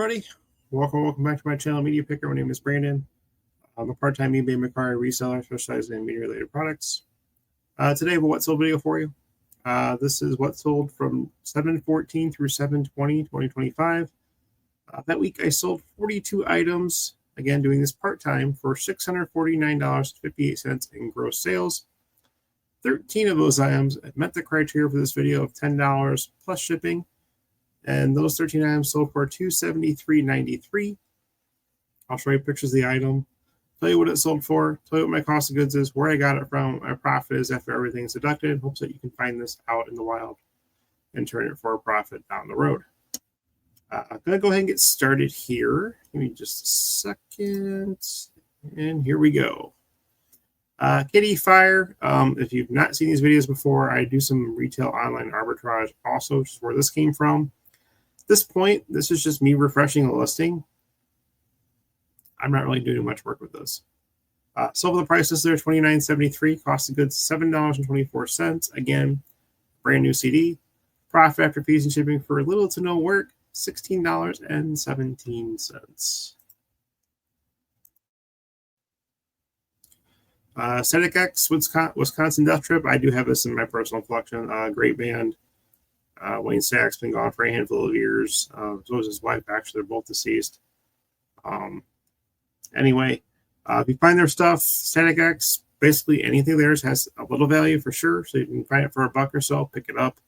everybody. Welcome back to my channel, Media Picker. My name is Brandon. I'm a part-time eBay Macquarie reseller specializing in media-related products. Today I have a what sold video for you. This is what sold from 7/14 through 7/20, 2025. That week I sold 42 items. Again, doing this part-time for $649.58 in gross sales. 13 of those items met the criteria for this video of $10 plus shipping. And those 13 items sold for $273.93. I'll show you pictures of the item, tell you what it sold for, tell you what my cost of goods is, where I got it from, what my profit is after everything's deducted. Hopes that you can find this out in the wild and turn it for a profit down the road. I'm going to go ahead and get started here. Give me just a second. And here we go. Kitty Fire. If you've not seen these videos before, I do some retail online arbitrage also, which is where this came from. At this point, this is just me refreshing a listing. I'm not really doing much work with this. So for the prices there, $29.73. Cost of goods $7.24. Again, brand new CD. Profit after fees and shipping for little to no work, $16.17. Static X Wisconsin Death Trip. I do have this in my personal collection. Great band. Wayne Stack's been gone for a handful of years. So is his wife. Actually, they're both deceased. Anyway, if you find their stuff, Static X, basically anything theirs has a little value for sure. So you can find it for $1 or so, pick it up.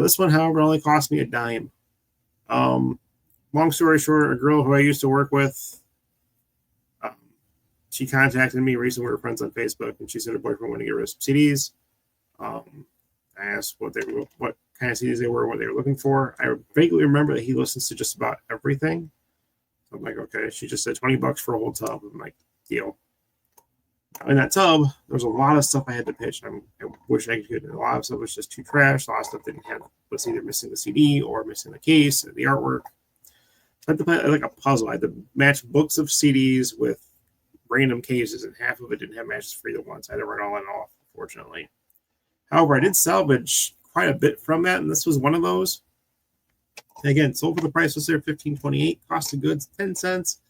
This one, however, only cost me a dime. Long story short, a girl who I used to work with, she contacted me recently. We were friends on Facebook, and she said her boyfriend wanted to get rid of some CDs. I asked what kind of CDs they were, what they were looking for. I vaguely remember that he listens to just about everything. So I'm like, okay. She just said $20 for a whole tub. I'm like, deal. In that tub, there's a lot of stuff I had to pitch. I wish I could. A lot of stuff was just too trash. A lot of stuff was either missing the CD or missing the case or the artwork. So I had to play like a puzzle. I had to match books of CDs with random cases, and half of it didn't have matches for either one. So I had to run all that off, unfortunately. However, I did salvage quite a bit from that, and this was one of those. Again, sold for the price was there $15.28. Cost of goods 10 cents.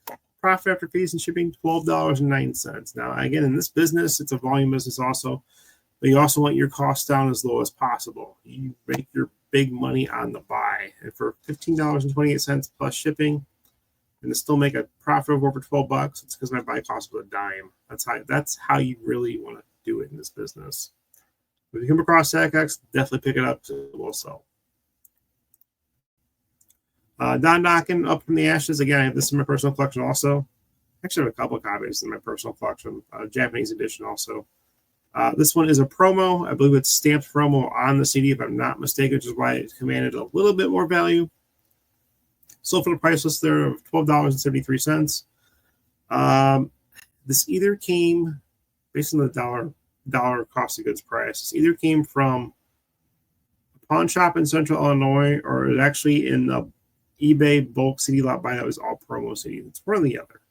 Profit after fees and shipping $12.09. Now, again, in this business, it's a volume business also, but you also want your costs down as low as possible. You make your big money on the buy, and for $15.28 plus shipping, and to still make a profit of over $12, it's because my buy cost was a dime. That's how you really want to do it in this business. If you come across Static X, definitely pick it up. It will sell. Don Dokken, Up from the Ashes. Again, I have this in my personal collection also. Actually, I have a couple of copies in my personal collection. Japanese edition also. This one is a promo. I believe it's stamped promo on the CD, if I'm not mistaken, which is why it commanded a little bit more value. Sold for the price list there of $12.73. This either came, based on the dollar cost of goods price, this either came from a pawn shop in Central Illinois, or it actually in the eBay bulk CD lot buy that was all promo CD. It's one or the other.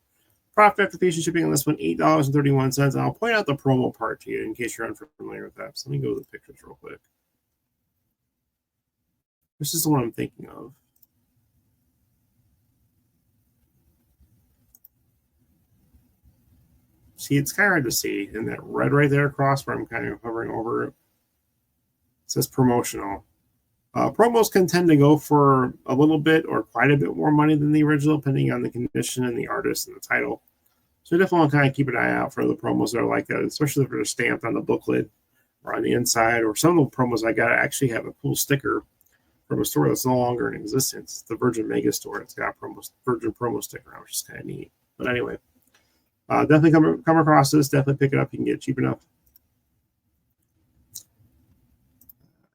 Profit after fees and shipping on this one, $8.31. And I'll point out the promo part to you in case you're unfamiliar with that. So let me go to the pictures real quick. This is the one I'm thinking of. See, it's kind of hard to see in that red right there across where I'm kind of hovering over it. It says promotional. Promos can tend to go for a little bit or quite a bit more money than the original, depending on the condition and the artist and the title. So you definitely want to kind of keep an eye out for the promos that are like that, especially if they're stamped on the booklet or on the inside. Or some of the promos I got actually have a cool sticker from a store that's no longer in existence. It's the Virgin Mega store. It's got a Virgin promo sticker on, which is kind of neat. But anyway, definitely come across this. Definitely pick it up. You can get it cheap enough.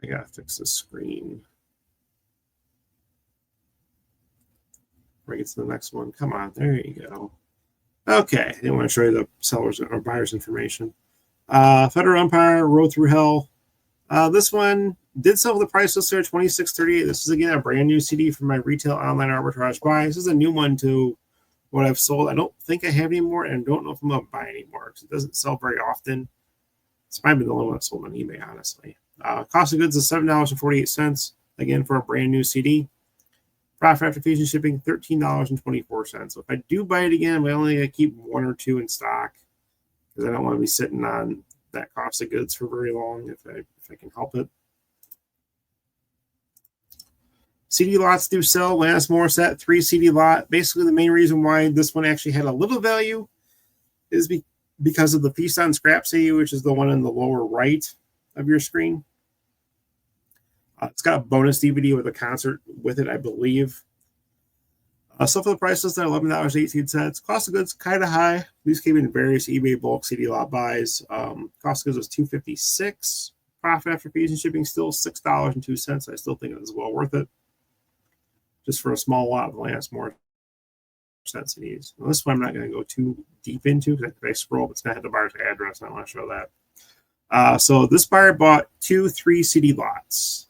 I gotta fix this screen. Bring it to the next one. Come on, there you go. Okay, I didn't want to show you the sellers or buyers information. Federal Empire, Road Through Hell. This one did sell for the price list there, $26.38. This is again a brand new CD from my retail online arbitrage buy. This is a new one to what I've sold. I don't think I have anymore, and don't know if I'm gonna buy anymore because it doesn't sell very often. This might be the only one that's sold on eBay, honestly. Cost of goods is $7.48, again, for a brand new CD. Profit after fees and shipping, $13.24. So if I do buy it again, I'm only going to keep 1 or 2 in stock because I don't want to be sitting on that cost of goods for very long if I can help it. CD lots do sell. Lance Morissette, 3 CD lot. Basically, the main reason why this one actually had a little value is because of the Feast on Scrap CD, which is the one in the lower right of your screen. It's got a bonus DVD with a concert with it, I believe. So for the price list, at $11.18. Cost of goods kind of high. These came in various eBay bulk CD lot buys. Cost of goods was $2.56. Profit after fees and shipping still $6.02. I still think it was well worth it, just for a small lot of Lance Morissette CDs. Now, this one I'm not going to go too deep into because if I scroll, it's going to have the buyer's address, and I want to show that. So this buyer bought 2 3 CD lots.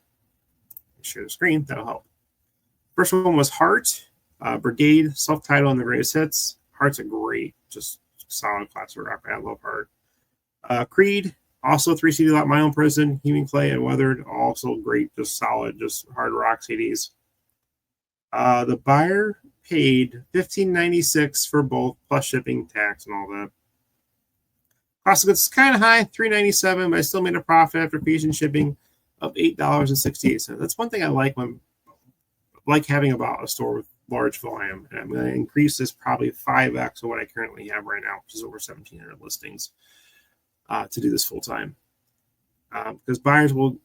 Share the screen, that'll help. First one was Heart, Brigade, self-titled, and the greatest hits. Heart's a great, just solid classic rock. I love Heart. Creed, also 3 CD lot, My Own Prison, Human Clay, and Weathered, also great, just solid, just hard rock CDs. The buyer paid $15.96 for both, plus shipping, tax, and all that. Cost of goods is kind of high, $3.97, but I still made a profit after fees and shipping of $8.68. That's one thing I like having about a store with large volume, and I'm going to increase this probably 5x of what I currently have right now, which is over 1,700 listings, to do this full time. Because buyers will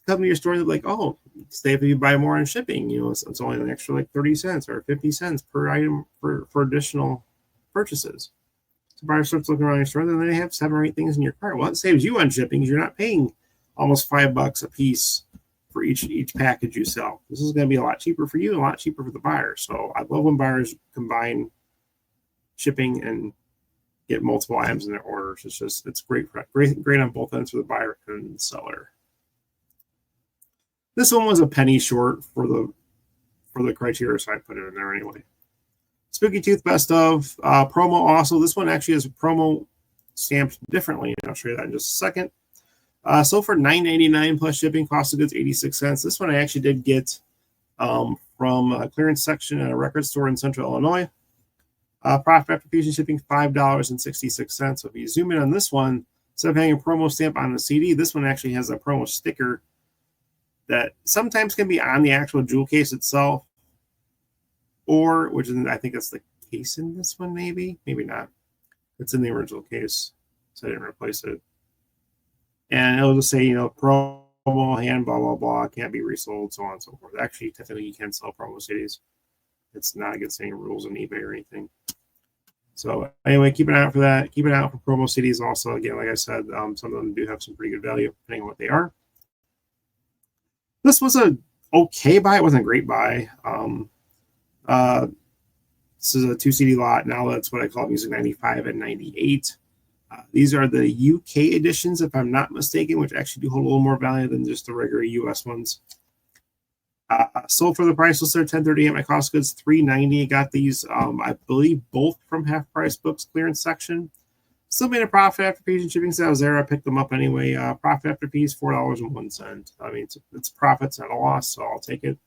come to your store and they're like, oh, say if you buy more on shipping, it's only an extra like 30 cents or 50 cents per item for additional purchases. So buyer starts looking around your store, then they have 7 or 8 things in your cart. Well, it saves you on shipping because you're not paying almost $5 a piece for each package you sell. This is going to be a lot cheaper for you and a lot cheaper for the buyer. So I love when buyers combine shipping and get multiple items in their orders. It's great on both ends for the buyer and the seller. This one was a penny short for the criteria, so I put it in there anyway. Spooky Tooth Best of promo also. This one actually has a promo stamped differently, and I'll show you that in just a second. So for $9.99 plus shipping, cost of goods 86 cents. This one I actually did get from a clearance section at a record store in Central Illinois. Profit after fees and shipping $5.66. So if you zoom in on this one, instead of having a promo stamp on the CD, this one actually has a promo sticker that sometimes can be on the actual jewel case itself, or which is I think that's the case in this one, maybe not. It's in the original case, so I didn't replace it. And it'll just say, promo, hand, blah, blah, blah, can't be resold, so on and so forth. Actually, technically, you can sell promo CDs. It's not against any rules on eBay or anything. So anyway, keep an eye out for that. Keep an eye out for promo CDs also. Again, like I said, some of them do have some pretty good value, depending on what they are. This was a okay buy. It wasn't a great buy. This is a 2 CD lot. Now that's what I call Music 95 and 98. These are the UK editions, if I'm not mistaken, which actually do hold a little more value than just the regular US ones. Sold for the price list there, $10.38. My cost of goods $3.90. Got these, I believe, both from Half Price Books clearance section. Still made a profit after fees and shipping. So I was there. I picked them up anyway. Profit after fees $4.01. I mean, it's profits at a loss, so I'll take it.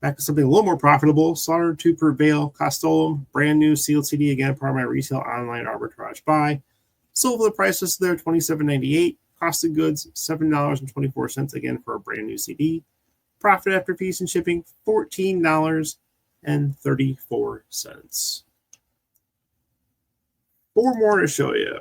Back to something a little more profitable. Slaughter to Prevail, Costolum, brand new sealed CD, again, part of my retail online arbitrage buy. Sold for the price list there, $27.98. Cost of goods, $7.24, again, for a brand new CD. Profit after fees and shipping, $14.34. 4 more to show you.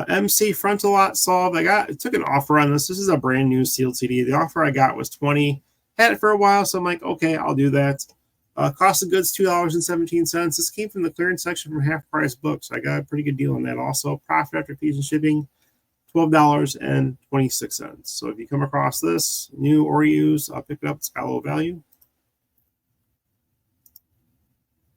MC Frontal Lot solved. I took an offer on this. This is a brand new sealed CD. The offer I got was $20. Had it for a while, so I'm like, okay, I'll do that. Cost of goods $2.17. This came from the clearance section from Half Price Books. So I got a pretty good deal on that also. Profit after fees and shipping $12.26. So if you come across this, new or used, I'll pick it up. It's got a little value.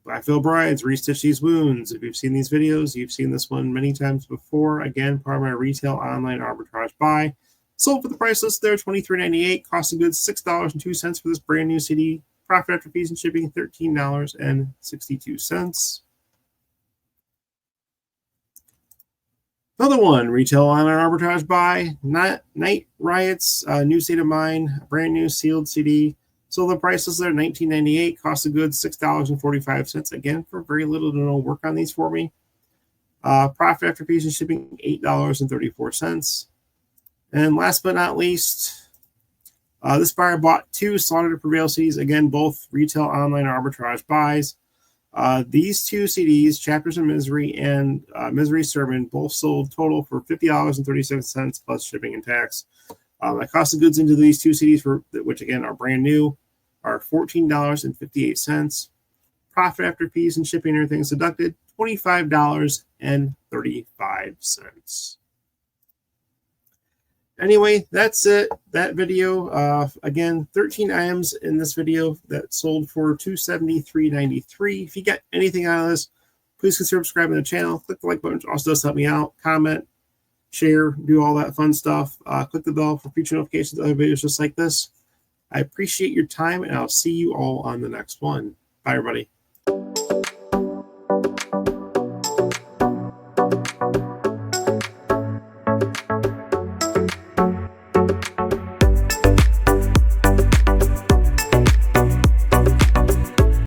Blackville Brides, Restitch These Wounds. If you've seen these videos, you've seen this one many times before. Again, part of my retail online arbitrage buy. Sold for the price list there, $23.98. Cost of goods $6.02 for this brand new CD. Profit after fees and shipping $13.62. Another one, retail online arbitrage buy, Night Riot's New State of Mind, brand new sealed CD. So the price is there, $19.98. Cost of goods, $6.45. Again, for very little to no work on these for me. Profit after fees and shipping, $8.34. And last but not least, this buyer bought 2 Slaughter to Prevail CDs. Again, both retail online arbitrage buys. These 2 CDs, Chapters of Misery and Misery Sermon, both sold total for $50.37 plus shipping and tax. My cost of goods into these 2 CDs, which again are brand new, are $14.58. Profit after fees and shipping and everything is deducted, $25.35. Anyway, that's it. That video, again, 13 items in this video that sold for $273.93. If you got anything out of this, please consider subscribing to the channel. Click the like button, which also does help me out. Comment, share, do all that fun stuff. Click the bell for future notifications of other videos just like this. I appreciate your time, and I'll see you all on the next one. Bye, everybody.